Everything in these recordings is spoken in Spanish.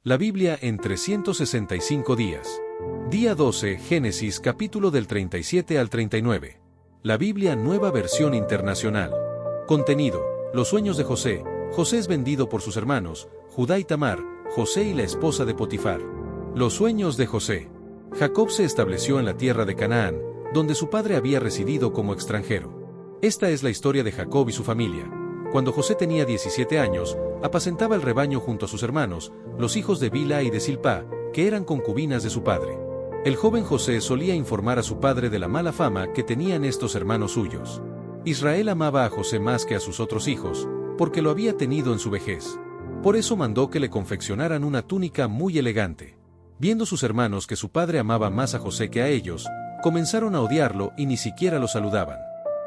La Biblia en 365 días. Día 12, Génesis capítulo del 37 al 39. La Biblia Nueva Versión Internacional. Contenido: los sueños de José. José es vendido por sus hermanos, Judá y Tamar, José y la esposa de Potifar. Los sueños de José. Jacob se estableció en la tierra de Canaán, donde su padre había residido como extranjero. Esta es la historia de Jacob y su familia. Cuando José tenía 17 años, apacentaba el rebaño junto a sus hermanos, los hijos de Bilha y de Zilpá, que eran concubinas de su padre. El joven José solía informar a su padre de la mala fama que tenían estos hermanos suyos. Israel amaba a José más que a sus otros hijos, porque lo había tenido en su vejez. Por eso mandó que le confeccionaran una túnica muy elegante. Viendo sus hermanos que su padre amaba más a José que a ellos, comenzaron a odiarlo y ni siquiera lo saludaban.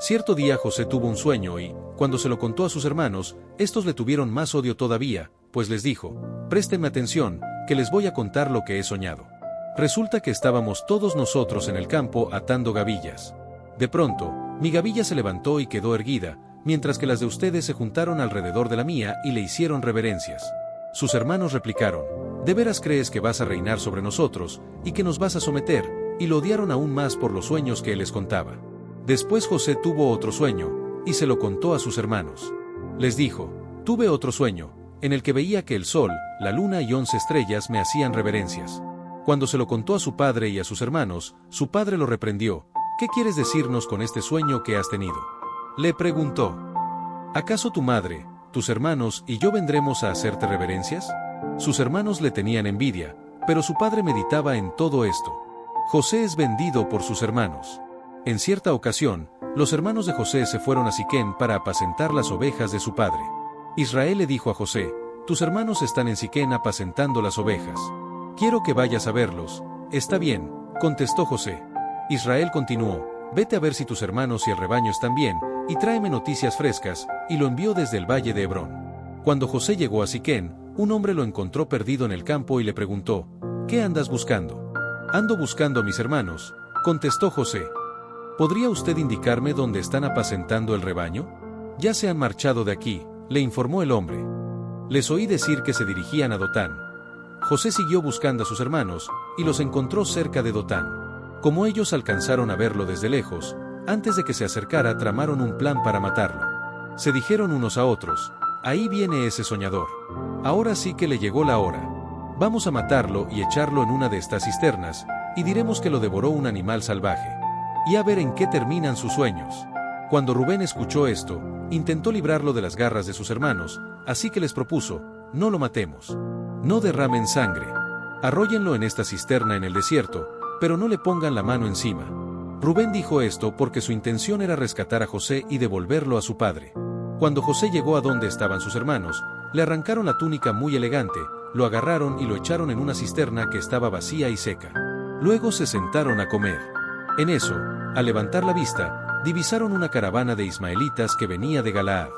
Cierto día José tuvo un sueño y, cuando se lo contó a sus hermanos, estos le tuvieron más odio todavía, pues les dijo: «Préstenme atención, que les voy a contar lo que he soñado». Resulta que estábamos todos nosotros en el campo atando gavillas. De pronto, mi gavilla se levantó y quedó erguida, mientras que las de ustedes se juntaron alrededor de la mía y le hicieron reverencias. Sus hermanos replicaron: «¿De veras crees que vas a reinar sobre nosotros, y que nos vas a someter?», y lo odiaron aún más por los sueños que él les contaba. Después José tuvo otro sueño, y se lo contó a sus hermanos. Les dijo: «Tuve otro sueño, en el que veía que el sol, la luna y 11 estrellas me hacían reverencias». Cuando se lo contó a su padre y a sus hermanos, su padre lo reprendió: «¿Qué quieres decirnos con este sueño que has tenido?». Le preguntó: «¿Acaso tu madre, tus hermanos y yo vendremos a hacerte reverencias?». Sus hermanos le tenían envidia, pero su padre meditaba en todo esto. José es vendido por sus hermanos. En cierta ocasión, los hermanos de José se fueron a Siquem para apacentar las ovejas de su padre. Israel le dijo a José: «Tus hermanos están en Siquem apacentando las ovejas. Quiero que vayas a verlos». «Está bien», contestó José. Israel continuó: «Vete a ver si tus hermanos y el rebaño están bien, y tráeme noticias frescas», y lo envió desde el valle de Hebrón. Cuando José llegó a Siquem, un hombre lo encontró perdido en el campo y le preguntó: «¿Qué andas buscando?». «Ando buscando a mis hermanos», contestó José. «¿Podría usted indicarme dónde están apacentando el rebaño?». «Ya se han marchado de aquí», le informó el hombre. «Les oí decir que se dirigían a Dotán». José siguió buscando a sus hermanos, y los encontró cerca de Dotán. Como ellos alcanzaron a verlo desde lejos, antes de que se acercara tramaron un plan para matarlo. Se dijeron unos a otros: «Ahí viene ese soñador. Ahora sí que le llegó la hora. Vamos a matarlo y echarlo en una de estas cisternas, y diremos que lo devoró un animal salvaje. Y a ver en qué terminan sus sueños». Cuando Rubén escuchó esto, intentó librarlo de las garras de sus hermanos, así que les propuso: «No lo matemos. No derramen sangre. Arróllenlo en esta cisterna en el desierto, pero no le pongan la mano encima». Rubén dijo esto porque su intención era rescatar a José y devolverlo a su padre. Cuando José llegó a donde estaban sus hermanos, le arrancaron la túnica muy elegante, lo agarraron y lo echaron en una cisterna que estaba vacía y seca. Luego se sentaron a comer. En eso, al levantar la vista, divisaron una caravana de ismaelitas que venía de Galaad.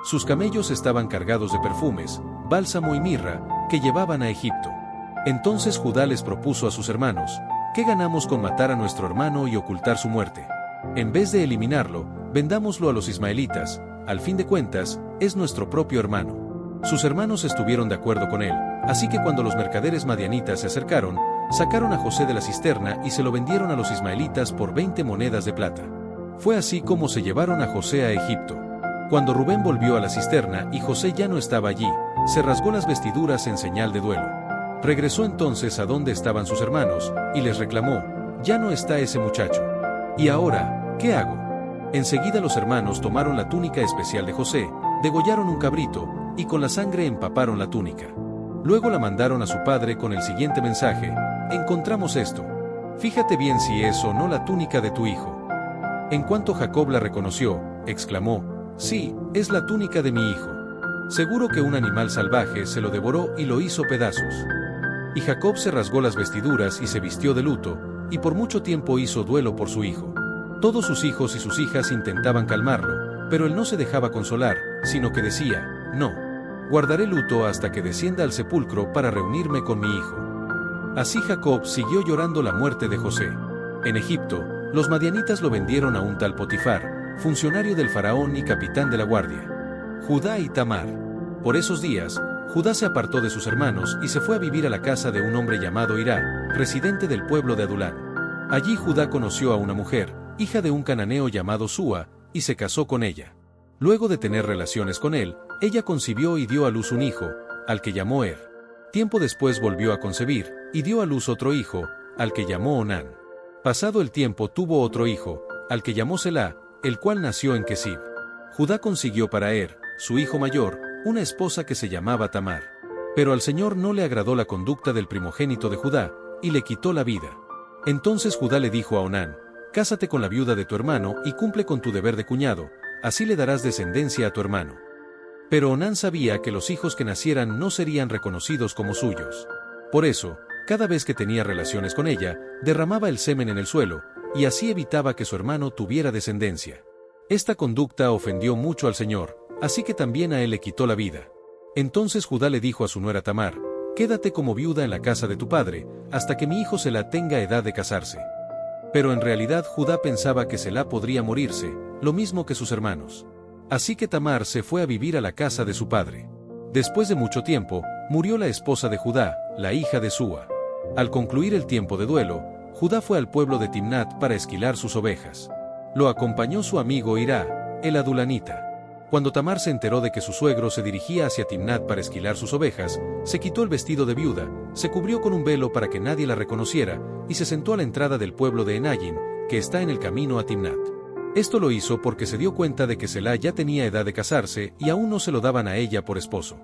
Sus camellos estaban cargados de perfumes, bálsamo y mirra, que llevaban a Egipto. Entonces Judá les propuso a sus hermanos: «¿Qué ganamos con matar a nuestro hermano y ocultar su muerte? En vez de eliminarlo, vendámoslo a los ismaelitas, al fin de cuentas, es nuestro propio hermano». Sus hermanos estuvieron de acuerdo con él, así que cuando los mercaderes madianitas se acercaron, sacaron a José de la cisterna y se lo vendieron a los ismaelitas por 20 monedas de plata. Fue así como se llevaron a José a Egipto. Cuando Rubén volvió a la cisterna y José ya no estaba allí, se rasgó las vestiduras en señal de duelo. Regresó entonces a donde estaban sus hermanos, y les reclamó: «Ya no está ese muchacho. ¿Y ahora, qué hago?». Enseguida los hermanos tomaron la túnica especial de José, degollaron un cabrito, y con la sangre empaparon la túnica. Luego la mandaron a su padre con el siguiente mensaje: «Encontramos esto. Fíjate bien si es o no la túnica de tu hijo». En cuanto Jacob la reconoció, exclamó: «Sí, es la túnica de mi hijo. Seguro que un animal salvaje se lo devoró y lo hizo pedazos». Y Jacob se rasgó las vestiduras y se vistió de luto, y por mucho tiempo hizo duelo por su hijo. Todos sus hijos y sus hijas intentaban calmarlo, pero él no se dejaba consolar, sino que decía: «No. Guardaré luto hasta que descienda al sepulcro para reunirme con mi hijo». Así Jacob siguió llorando la muerte de José. En Egipto, los madianitas lo vendieron a un tal Potifar, funcionario del faraón y capitán de la guardia. Judá y Tamar. Por esos días, Judá se apartó de sus hermanos y se fue a vivir a la casa de un hombre llamado Hirá, residente del pueblo de Adulán. Allí Judá conoció a una mujer, hija de un cananeo llamado Súa, y se casó con ella. Luego de tener relaciones con él, ella concibió y dio a luz un hijo, al que llamó Er. Tiempo después volvió a concebir, y dio a luz otro hijo, al que llamó Onán. Pasado el tiempo tuvo otro hijo, al que llamó Selá, el cual nació en Kesib. Judá consiguió para Er, su hijo mayor, una esposa que se llamaba Tamar. Pero al Señor no le agradó la conducta del primogénito de Judá, y le quitó la vida. Entonces Judá le dijo a Onán: «Cásate con la viuda de tu hermano y cumple con tu deber de cuñado, así le darás descendencia a tu hermano». Pero Onán sabía que los hijos que nacieran no serían reconocidos como suyos. Por eso, cada vez que tenía relaciones con ella, derramaba el semen en el suelo, y así evitaba que su hermano tuviera descendencia. Esta conducta ofendió mucho al Señor, así que también a él le quitó la vida. Entonces Judá le dijo a su nuera Tamar: «Quédate como viuda en la casa de tu padre, hasta que mi hijo Selá tenga edad de casarse». Pero en realidad Judá pensaba que Selá podría morirse, lo mismo que sus hermanos. Así que Tamar se fue a vivir a la casa de su padre. Después de mucho tiempo, murió la esposa de Judá, la hija de Súa. Al concluir el tiempo de duelo, Judá fue al pueblo de Timnat para esquilar sus ovejas. Lo acompañó su amigo Hirá, el adulanita. Cuando Tamar se enteró de que su suegro se dirigía hacia Timnat para esquilar sus ovejas, se quitó el vestido de viuda, se cubrió con un velo para que nadie la reconociera, y se sentó a la entrada del pueblo de Enayim, que está en el camino a Timnat. Esto lo hizo porque se dio cuenta de que Selá ya tenía edad de casarse y aún no se lo daban a ella por esposo.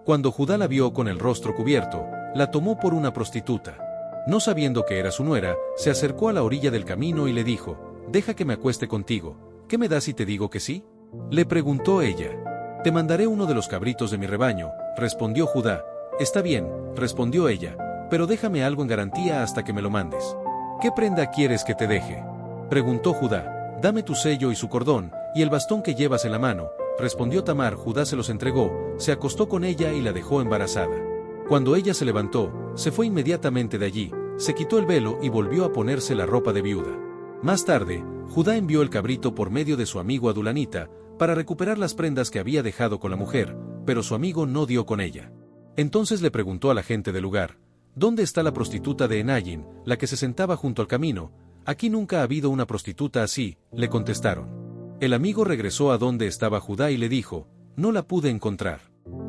Cuando Judá la vio con el rostro cubierto, la tomó por una prostituta. No sabiendo que era su nuera, se acercó a la orilla del camino y le dijo: «Deja que me acueste contigo, ¿qué me das si te digo que sí?». Le preguntó ella. «Te mandaré uno de los cabritos de mi rebaño», respondió Judá. «Está bien», respondió ella, «pero déjame algo en garantía hasta que me lo mandes». «¿Qué prenda quieres que te deje?», preguntó Judá. «Dame tu sello y su cordón, y el bastón que llevas en la mano», respondió Tamar. Judá se los entregó, se acostó con ella y la dejó embarazada. Cuando ella se levantó, se fue inmediatamente de allí, se quitó el velo y volvió a ponerse la ropa de viuda. Más tarde, Judá envió el cabrito por medio de su amigo adulanita, para recuperar las prendas que había dejado con la mujer, pero su amigo no dio con ella. Entonces le preguntó a la gente del lugar: «¿Dónde está la prostituta de Enayim, la que se sentaba junto al camino?». «Aquí nunca ha habido una prostituta así», le contestaron. El amigo regresó a donde estaba Judá y le dijo: «No la pude encontrar.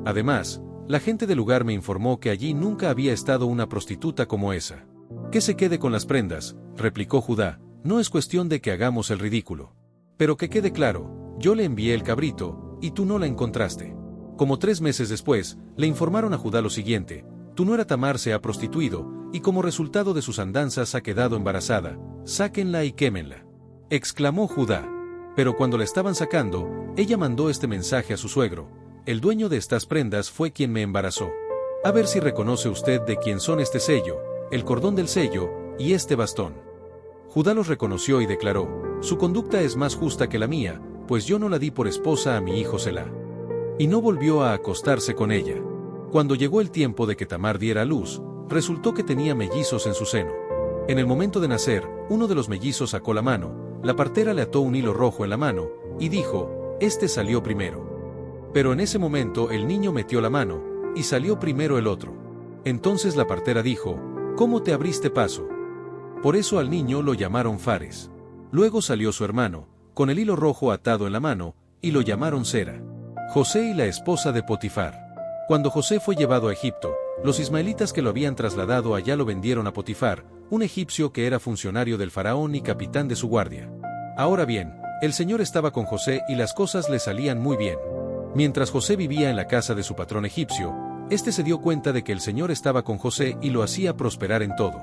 Además, la gente del lugar me informó que allí nunca había estado una prostituta como esa». «Que se quede con las prendas», replicó Judá, «no es cuestión de que hagamos el ridículo. Pero que quede claro, yo le envié el cabrito, y tú no la encontraste». Como 3 meses después, le informaron a Judá lo siguiente: «Tu nuera Tamar se ha prostituido, y como resultado de sus andanzas ha quedado embarazada. Sáquenla y quémenla», exclamó Judá. Pero cuando la estaban sacando, ella mandó este mensaje a su suegro: «El dueño de estas prendas fue quien me embarazó. A ver si reconoce usted de quién son este sello, el cordón del sello, y este bastón». Judá los reconoció y declaró: «Su conducta es más justa que la mía, pues yo no la di por esposa a mi hijo Selá». Y no volvió a acostarse con ella. Cuando llegó el tiempo de que Tamar diera a luz, resultó que tenía mellizos en su seno. En el momento de nacer, uno de los mellizos sacó la mano, la partera le ató un hilo rojo en la mano, y dijo: «Este salió primero». Pero en ese momento el niño metió la mano, y salió primero el otro. Entonces la partera dijo: «¿Cómo te abriste paso?». Por eso al niño lo llamaron Fares. Luego salió su hermano, con el hilo rojo atado en la mano, y lo llamaron Sera. José y la esposa de Potifar. Cuando José fue llevado a Egipto, los ismaelitas que lo habían trasladado allá lo vendieron a Potifar, un egipcio que era funcionario del faraón y capitán de su guardia. Ahora bien, el Señor estaba con José y las cosas le salían muy bien. Mientras José vivía en la casa de su patrón egipcio, este se dio cuenta de que el Señor estaba con José y lo hacía prosperar en todo.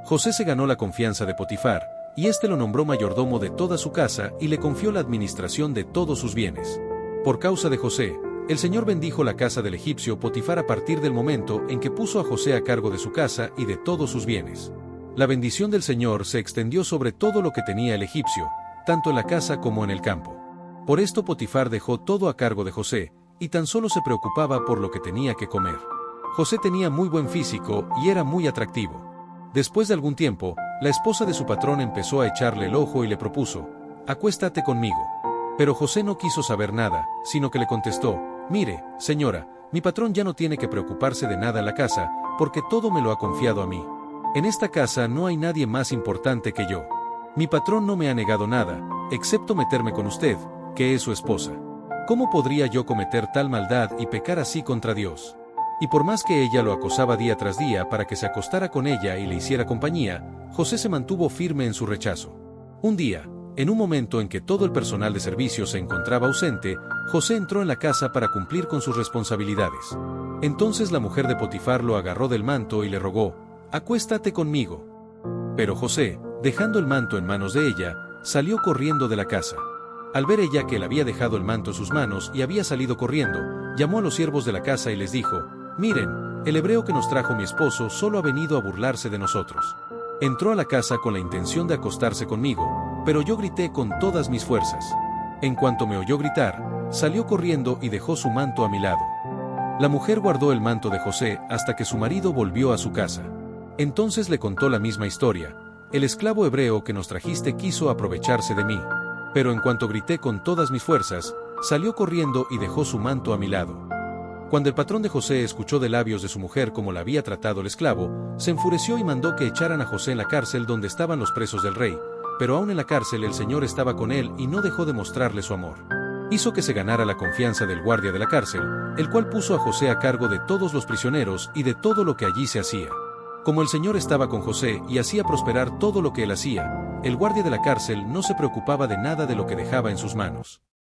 José se ganó la confianza de Potifar, y este lo nombró mayordomo de toda su casa y le confió la administración de todos sus bienes. Por causa de José, el Señor bendijo la casa del egipcio Potifar a partir del momento en que puso a José a cargo de su casa y de todos sus bienes. La bendición del Señor se extendió sobre todo lo que tenía el egipcio, tanto en la casa como en el campo. Por esto Potifar dejó todo a cargo de José, y tan solo se preocupaba por lo que tenía que comer. José tenía muy buen físico y era muy atractivo. Después de algún tiempo, la esposa de su patrón empezó a echarle el ojo y le propuso: «Acuéstate conmigo». Pero José no quiso saber nada, sino que le contestó: «Mire, señora, Mi patrón ya no tiene que preocuparse de nada en la casa, porque todo me lo ha confiado a mí. En esta casa no hay nadie más importante que yo. Mi patrón no me ha negado nada, excepto meterme con usted, que es su esposa. ¿Cómo podría yo cometer tal maldad y pecar así contra Dios? Y por más que ella lo acosaba día tras día para que se acostara con ella y le hiciera compañía, José se mantuvo firme en su rechazo. Un día, en un momento en que todo el personal de servicio se encontraba ausente, José entró en la casa para cumplir con sus responsabilidades. Entonces la mujer de Potifar lo agarró del manto y le rogó: «Acuéstate conmigo». Pero José, dejando el manto en manos de ella, salió corriendo de la casa. Al ver ella que él había dejado el manto en sus manos y había salido corriendo, llamó a los siervos de la casa y les dijo: «Miren, el hebreo que nos trajo mi esposo solo ha venido a burlarse de nosotros. Entró a la casa con la intención de acostarse conmigo, pero yo grité con todas mis fuerzas. En cuanto me oyó gritar, salió corriendo y dejó su manto a mi lado». La mujer guardó el manto de José hasta que su marido volvió a su casa. Entonces le contó la misma historia: «El esclavo hebreo que nos trajiste quiso aprovecharse de mí, pero en cuanto grité con todas mis fuerzas, salió corriendo y dejó su manto a mi lado». Cuando el patrón de José escuchó de labios de su mujer cómo la había tratado el esclavo, se enfureció y mandó que echaran a José en la cárcel donde estaban los presos del rey, pero aún en la cárcel el Señor estaba con él y no dejó de mostrarle su amor. Hizo que se ganara la confianza del guardia de la cárcel, el cual puso a José a cargo de todos los prisioneros y de todo lo que allí se hacía. Como el Señor estaba con José y hacía prosperar todo lo que él hacía, el guardia de la cárcel no se preocupaba de nada de lo que dejaba en sus manos.